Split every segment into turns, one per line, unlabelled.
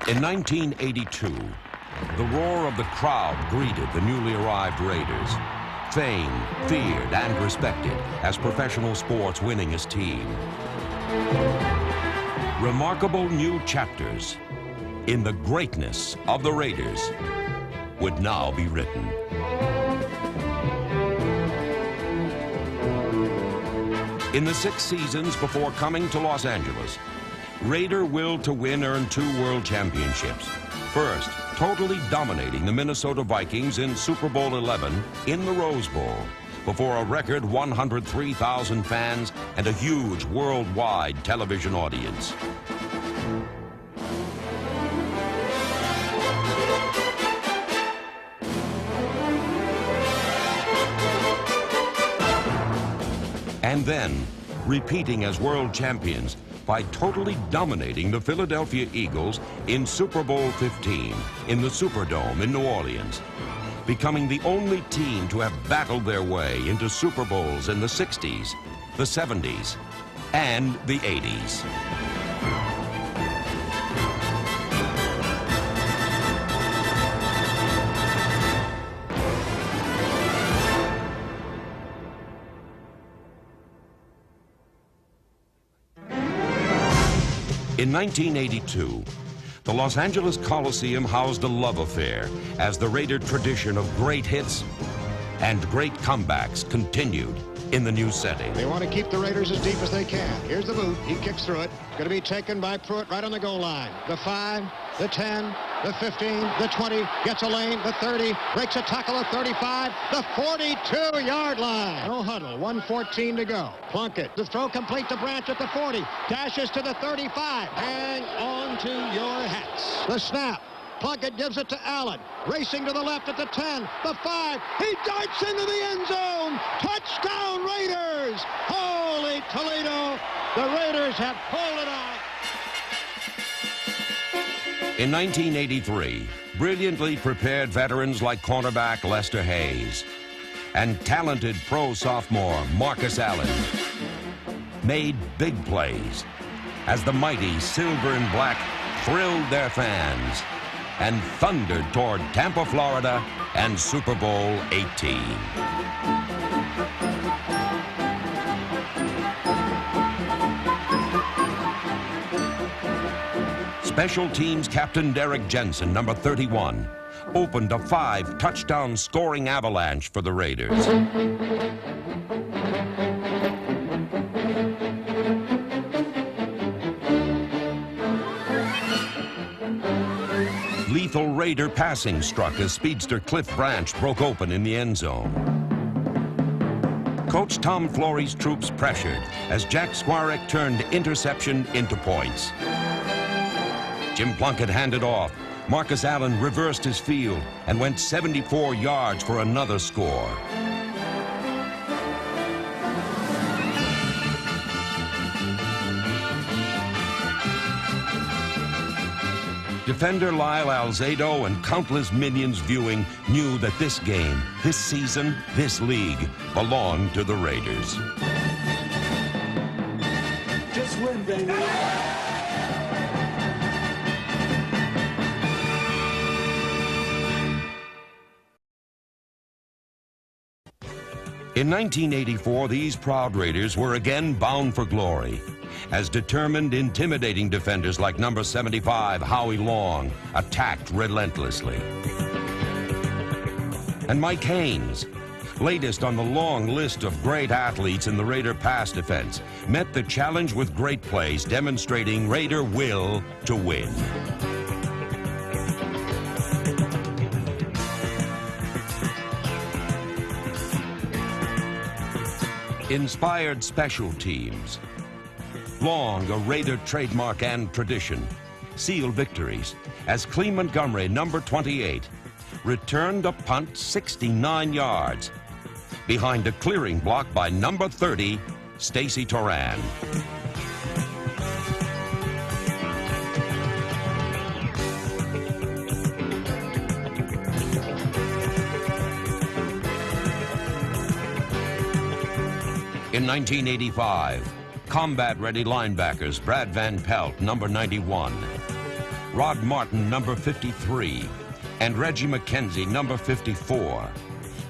In 1982, the roar of the crowd greeted the newly arrived Raiders. Famed, feared, and respected as professional sports' winningest team. Remarkable new chapters in the greatness of the Raiders would now be written. In the 6 seasons before coming to Los Angeles, Raider will to win earned 2 world championships. First, totally dominating the Minnesota Vikings in Super Bowl XI in the Rose Bowl before a record 103,000 fans and a huge worldwide television audience. And then, repeating as world champions by totally dominating the Philadelphia Eagles in Super Bowl XV in the Superdome in New Orleans, becoming the only team to have battled their way into Super Bowls in the 60s, the 70s, and the 80s. In 1982, the Los Angeles Coliseum housed a love affair as the Raider tradition of great hits and great comebacks continued in the new setting.
They want to keep the Raiders as deep as they can. Here's the boot. He kicks through it. Going to be taken by Pruitt right on the goal line. The 5, the 10, the 15, the 20, gets a lane, the 30, breaks a tackle at 35, the 42-yard line. No huddle, 1:14 to go. Plunkett, the throw complete to Branch at the 40, dashes to the 35. Hang on to your hats. The snap. Plunkett gives it to Allen, racing to the left at the 10, the 5, he darts into the end zone, touchdown Raiders! Holy Toledo, the Raiders have pulled it off.
In 1983, brilliantly prepared veterans like cornerback Lester Hayes and talented pro sophomore Marcus Allen made big plays as the mighty silver and black thrilled their fans and thundered toward Tampa, Florida, and Super Bowl XVIII. Special teams captain Derek Jensen, number 31, opened a 5-touchdown scoring avalanche for the Raiders. Lethal Raider passing struck as speedster Cliff Branch broke open in the end zone. Coach Tom Flory's troops pressured as Jack Squarek turned interception into points. Jim Plunkett handed off. Marcus Allen reversed his field and went 74 yards for another score. Defender Lyle Alzado and countless millions viewing knew that this game, this season, this league belonged to the Raiders.
Just win, baby.
In 1984, these proud Raiders were again bound for glory, as determined, intimidating defenders like number 75, Howie Long, attacked relentlessly. And Mike Haynes, latest on the long list of great athletes in the Raider pass defense, met the challenge with great plays, demonstrating Raider will to win. Inspired special teams. Long a Raider trademark and tradition. Sealed victories as Clem Montgomery, number 28, returned a punt 69 yards behind a clearing block by number 30, Stacy Toran. In 1985, combat-ready linebackers Brad Van Pelt, number 91, Rod Martin, number 53, and Reggie McKenzie, number 54,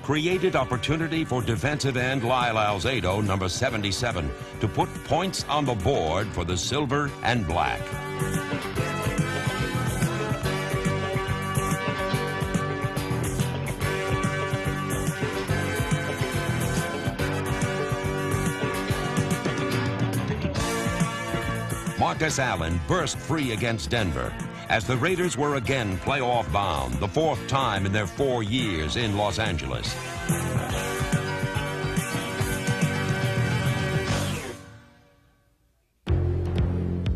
created opportunity for defensive end Lyle Alzado, number 77, to put points on the board for the Silver and Black. Marcus Allen burst free against Denver as the Raiders were again playoff bound, the fourth time in their 4 years in Los Angeles.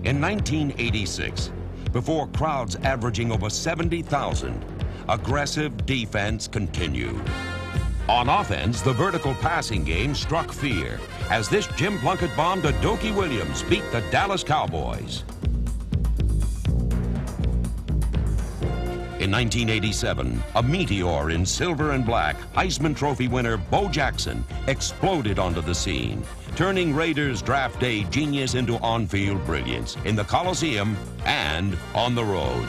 In 1986, before crowds averaging over 70,000, aggressive defense continued. On offense, the vertical passing game struck fear as this Jim Plunkett bomb to Dokey Williams beat the Dallas Cowboys. In 1987, a meteor in silver and black, Heisman Trophy winner Bo Jackson exploded onto the scene, turning Raiders draft day genius into on-field brilliance in the Coliseum and on the road.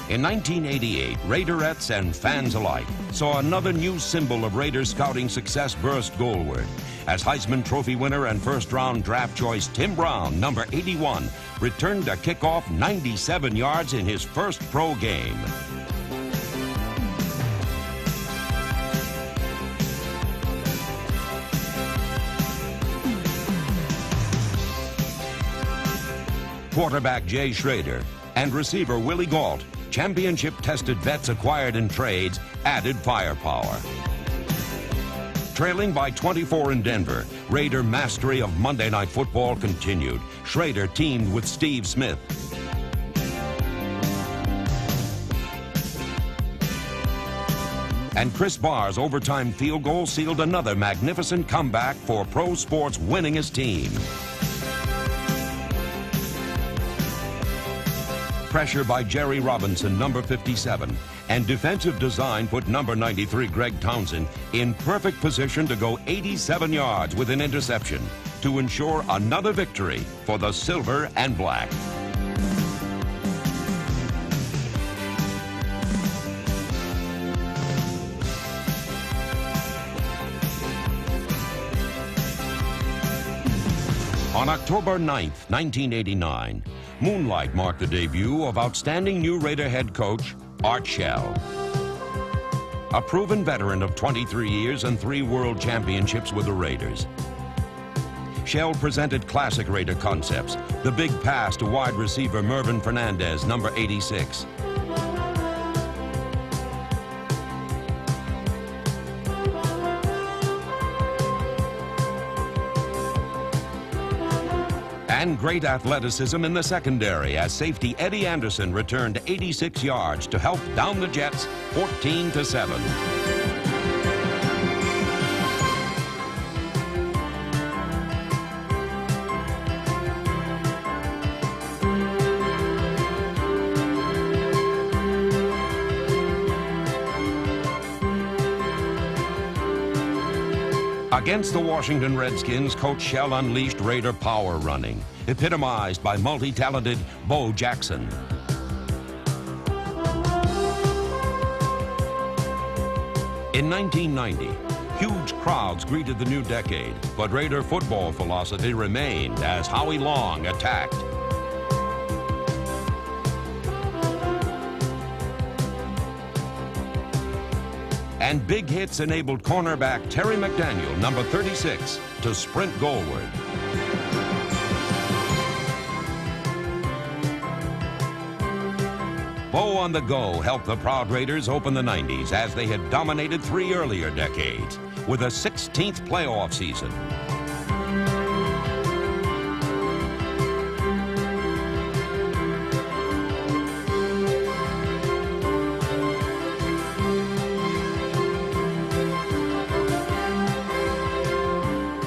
In 1988, Raiderettes and fans alike saw another new symbol of Raiders scouting success burst goalward as Heisman Trophy winner and first-round draft choice Tim Brown, number 81, returned to kick off 97 yards in his first pro game. Quarterback Jay Schrader and receiver Willie Gault, championship-tested vets acquired in trades, added firepower. Trailing by 24 in Denver, Raider mastery of Monday Night Football continued. Schrader teamed with Steve Smith. And Chris Barr's overtime field goal sealed another magnificent comeback for pro sports winningest team. Pressure by Jerry Robinson, number 57, and defensive design put number 93 Greg Townsend in perfect position to go 87 yards with an interception to ensure another victory for the Silver and Black. On October 9th, 1989, Moonlight marked the debut of outstanding new Raider head coach Art Shell. A proven veteran of 23 years and 3 world championships with the Raiders. Shell presented classic Raider concepts, the big pass to wide receiver Mervin Fernandez, number 86. And great athleticism in the secondary as safety Eddie Anderson returned 86 yards to help down the Jets 14-7. Against the Washington Redskins, Coach Shell unleashed Raider power running, epitomized by multi-talented Bo Jackson. In 1990, huge crowds greeted the new decade, but Raider football philosophy remained as Howie Long attacked. And big hits enabled cornerback Terry McDaniel, number 36, to sprint goalward. Bo on the go helped the proud Raiders open the 90s as they had dominated 3 earlier decades with a 16th playoff season.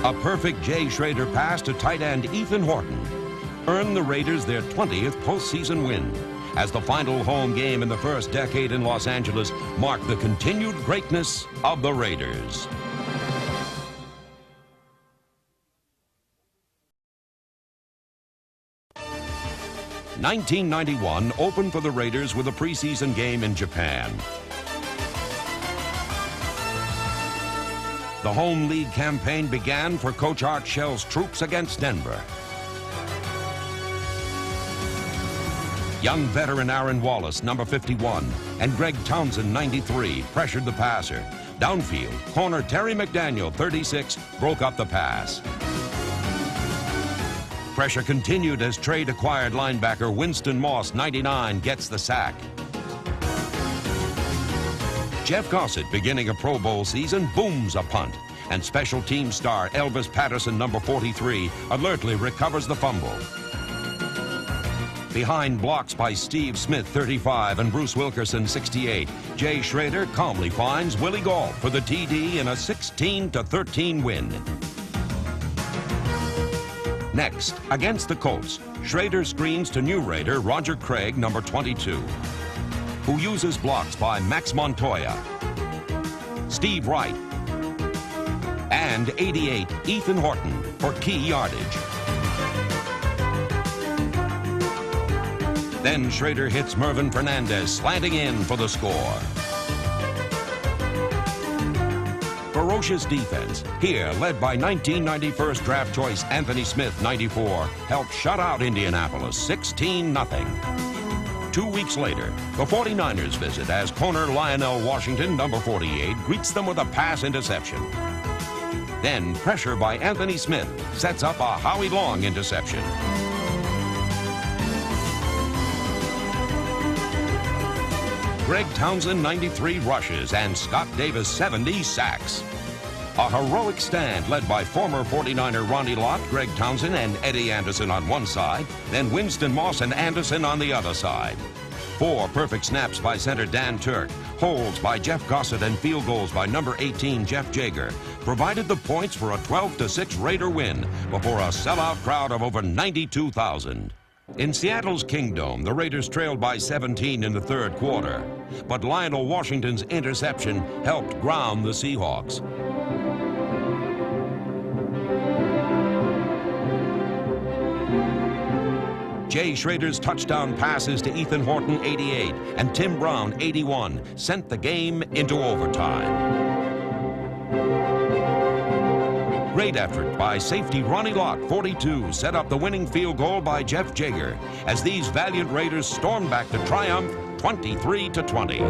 A perfect Jay Schrader pass to tight end Ethan Horton. earned the Raiders their 20th postseason win, as the final home game in the first decade in Los Angeles marked the continued greatness of the Raiders. '91 opened for the Raiders with a preseason game in Japan. The home league campaign began for Coach Art Shell's troops against Denver. Young veteran Aaron Wallace, number 51, and Greg Townsend, 93, pressured the passer. Downfield, corner Terry McDaniel, 36, broke up the pass. Pressure continued as trade-acquired linebacker Winston Moss, 99, gets the sack. Jeff Gossett, beginning a Pro Bowl season, booms a punt, and special team star Elvis Patterson, number 43, alertly recovers the fumble. Behind blocks by Steve Smith, 35, and Bruce Wilkerson, 68, Jay Schrader calmly finds Willie Gault for the TD in a 16-13 win. Next, against the Colts, Schrader screens to new Raider Roger Craig, number 22, who uses blocks by Max Montoya, Steve Wright, and 88, Ethan Horton, for key yardage. Then Schrader hits Mervin Fernandez, slanting in for the score. Ferocious defense, here led by 1991 draft choice Anthony Smith, 94, helped shut out Indianapolis 16-0. 2 weeks later, the 49ers visit as corner Lionel Washington, number 48, greets them with a pass interception. Then pressure by Anthony Smith sets up a Howie Long interception. Greg Townsend, 93, rushes, and Scott Davis, 70, sacks. A heroic stand led by former 49er Ronnie Lott, Greg Townsend, and Eddie Anderson on one side, then Winston Moss and Anderson on the other side. 4 perfect snaps by center Dan Turk, holds by Jeff Gossett, and field goals by number 18 Jeff Jager provided the points for a 12-6 Raider win before a sellout crowd of over 92,000. In Seattle's Kingdome, the Raiders trailed by 17 in the third quarter, but Lionel Washington's interception helped ground the Seahawks. Jay Schrader's touchdown passes to Ethan Horton, 88, and Tim Brown, 81, sent the game into overtime. Great effort by safety Ronnie Lott, 42, set up the winning field goal by Jeff Jager as these valiant Raiders stormed back to triumph 23-20.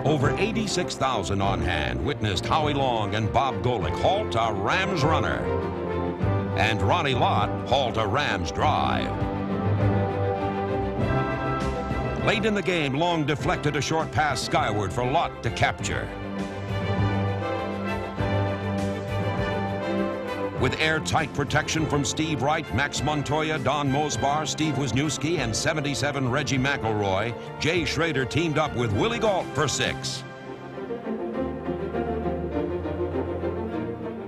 Over 86,000 on hand witnessed Howie Long and Bob Golick halt a Rams runner, and Ronnie Lott halt a Rams drive. Late in the game, Long deflected a short pass skyward for Lott to capture. With airtight protection from Steve Wright, Max Montoya, Don Mosbar, Steve Wisniewski, and 77 Reggie McElroy, Jay Schrader teamed up with Willie Gault for 6.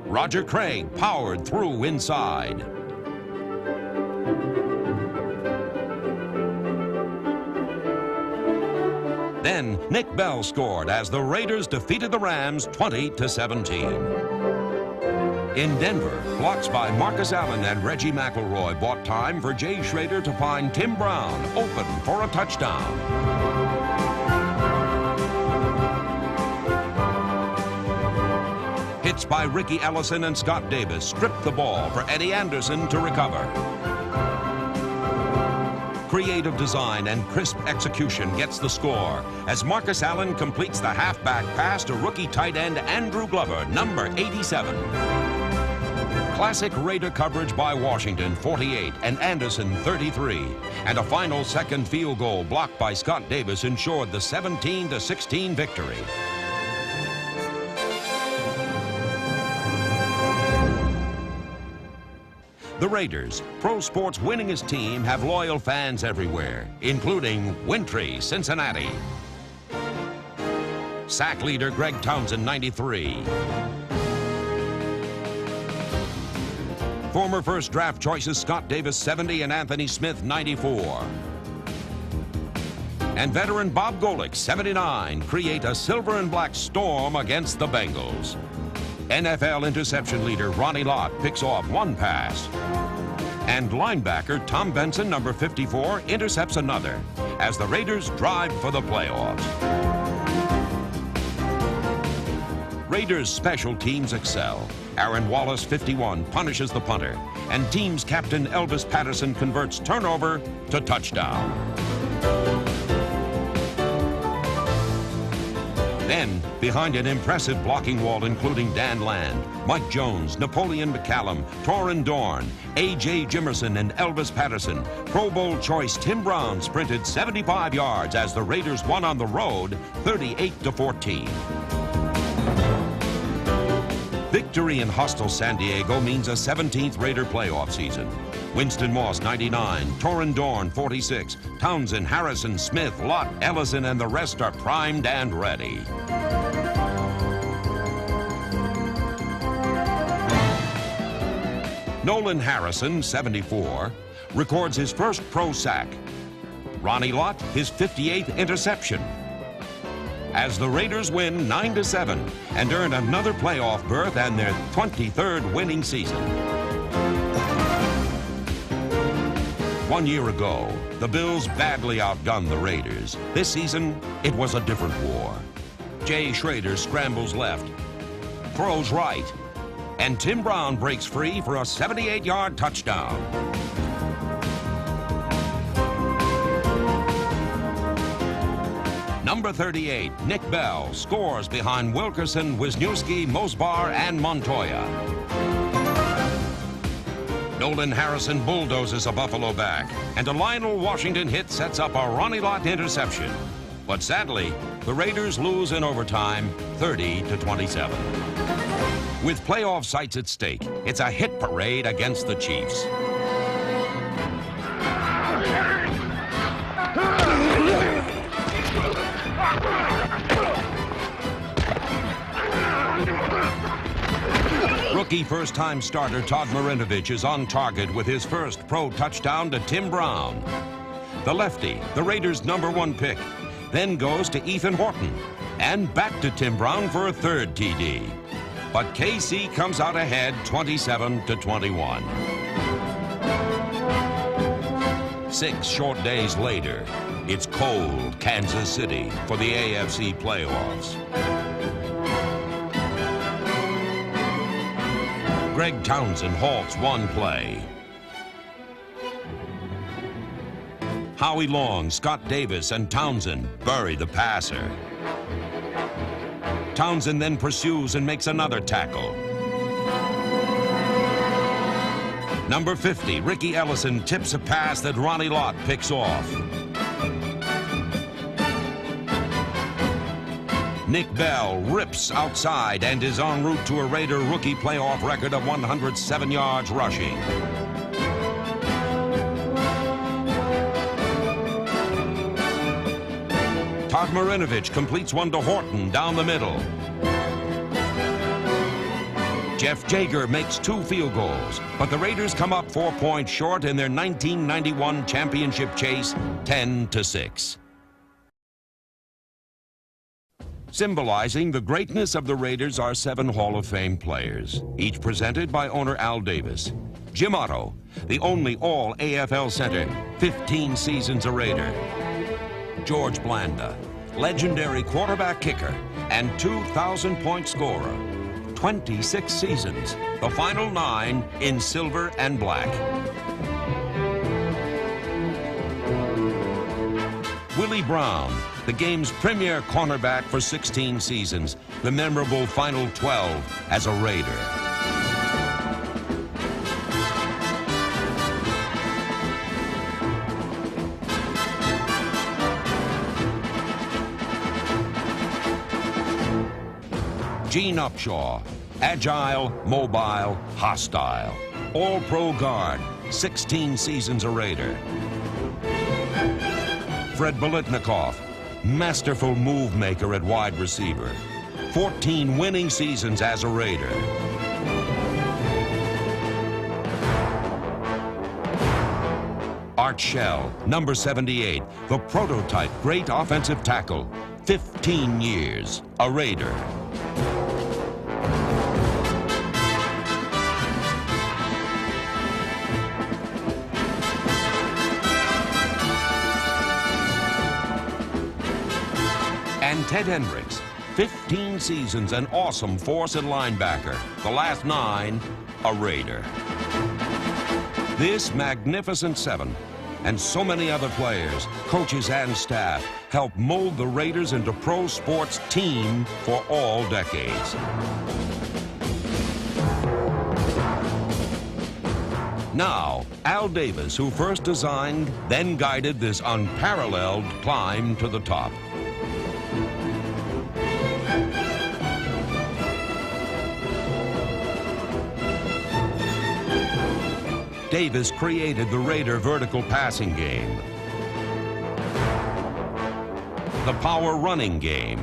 Roger Craig powered through inside. Then Nick Bell scored as the Raiders defeated the Rams 20-17. In Denver, blocks by Marcus Allen and Reggie McElroy bought time for Jay Schrader to find Tim Brown open for a touchdown. Hits by Ricky Ellison and Scott Davis stripped the ball for Eddie Anderson to recover. Creative design and crisp execution gets the score as Marcus Allen completes the halfback pass to rookie tight end Andrew Glover, number 87. Classic Raider coverage by Washington, 48, and Anderson, 33. And a final second field goal blocked by Scott Davis ensured the 17-16 victory. The Raiders, pro sports winningest team, have loyal fans everywhere, including wintry Cincinnati. Sack leader Greg Townsend, 93. former first draft choices Scott Davis 70 and Anthony Smith 94. And veteran Bob Golick 79 create a silver and black storm against the Bengals. NFL interception leader Ronnie Lott picks off one pass. And linebacker Tom Benson, number 54, intercepts another as the Raiders drive for the playoffs. Raiders special teams excel. Aaron Wallace, 51, punishes the punter, and team's captain Elvis Patterson converts turnover to touchdown. Then, behind an impressive blocking wall including Dan Land, Mike Jones, Napoleon McCallum, Torrin Dorn, A.J. Jimerson, and Elvis Patterson, Pro Bowl choice Tim Brown sprinted 75 yards as the Raiders won on the road 38-14. Victory in hostile San Diego means a 17th Raider playoff season. Winston Moss, 99, Torrin Dorn, 46, Townsend, Harrison, Smith, Lott, Ellison, and the rest are primed and ready. Nolan Harrison, 74, records his first pro sack. Ronnie Lott, his 58th interception. As the Raiders win 9-7 and earn another playoff berth and their 23rd winning season. 1 year ago, the Bills badly outgunned the Raiders. This season, it was a different war. Jay Schrader scrambles left, throws right, and Tim Brown breaks free for a 78-yard touchdown. Number 38, Nick Bell, scores behind Wilkerson, Wisniewski, Mosbar, and Montoya. Nolan Harrison bulldozes a Buffalo back, and a Lionel Washington hit sets up a Ronnie Lott interception. But sadly, the Raiders lose in overtime, 30-27. With playoff sights at stake, it's a hit parade against the Chiefs. Rookie first-time starter Todd Marinovich is on target with his first pro touchdown to Tim Brown. The lefty, the Raiders' #1 pick, then goes to Ethan Horton and back to Tim Brown for a third TD. But KC comes out ahead 27-21. 6 short days later, it's cold Kansas City for the AFC playoffs. Greg Townsend halts one play. Howie Long, Scott Davis, and Townsend bury the passer. Townsend then pursues and makes another tackle. Number 50, Ricky Ellison tips a pass that Ronnie Lott picks off. Nick Bell rips outside and is en route to a Raider rookie playoff record of 107 yards rushing. Todd Marinovich completes one to Horton down the middle. Jeff Jager makes 2 field goals, but the Raiders come up 4 points short in their 1991 championship chase, 10-6. Symbolizing the greatness of the Raiders are 7 Hall of Fame players, each presented by owner Al Davis. Jim Otto, the only all-AFL center, 15 seasons a Raider. George Blanda, legendary quarterback kicker and 2,000-point scorer. 26 seasons, the final 9 in silver and black. Willie Brown, the game's premier cornerback for 16 seasons, the memorable final 12 as a Raider. Gene Upshaw, agile, mobile, hostile. All-Pro guard, 16 seasons a Raider. Fred Biletnikoff, masterful move maker at wide receiver. 14 winning seasons as a Raider. Art Shell, number 78, the prototype great offensive tackle. 15 years, a Raider. And Ted Hendricks, 15 seasons, an awesome force and linebacker. The last 9, a Raider. This magnificent 7 and so many other players, coaches, and staff helped mold the Raiders into pro sports team for all decades. Now, Al Davis, who first designed, then guided this unparalleled climb to the top. Davis created the Raider vertical passing game, the power running game,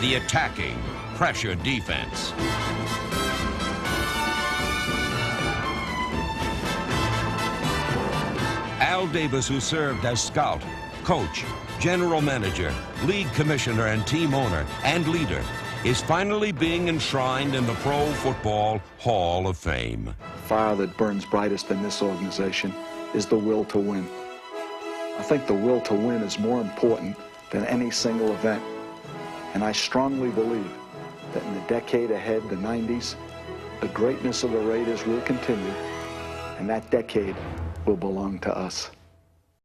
the attacking pressure defense. Al Davis, who served as scout, coach, general manager, league commissioner, and team owner, and leader, is finally being enshrined in the Pro Football Hall of Fame.
The fire that burns brightest in this organization is the will to win. I think the will to win is more important than any single event. And I strongly believe that in the decade ahead, the 90s, the greatness of the Raiders will continue, and that decade will belong to us.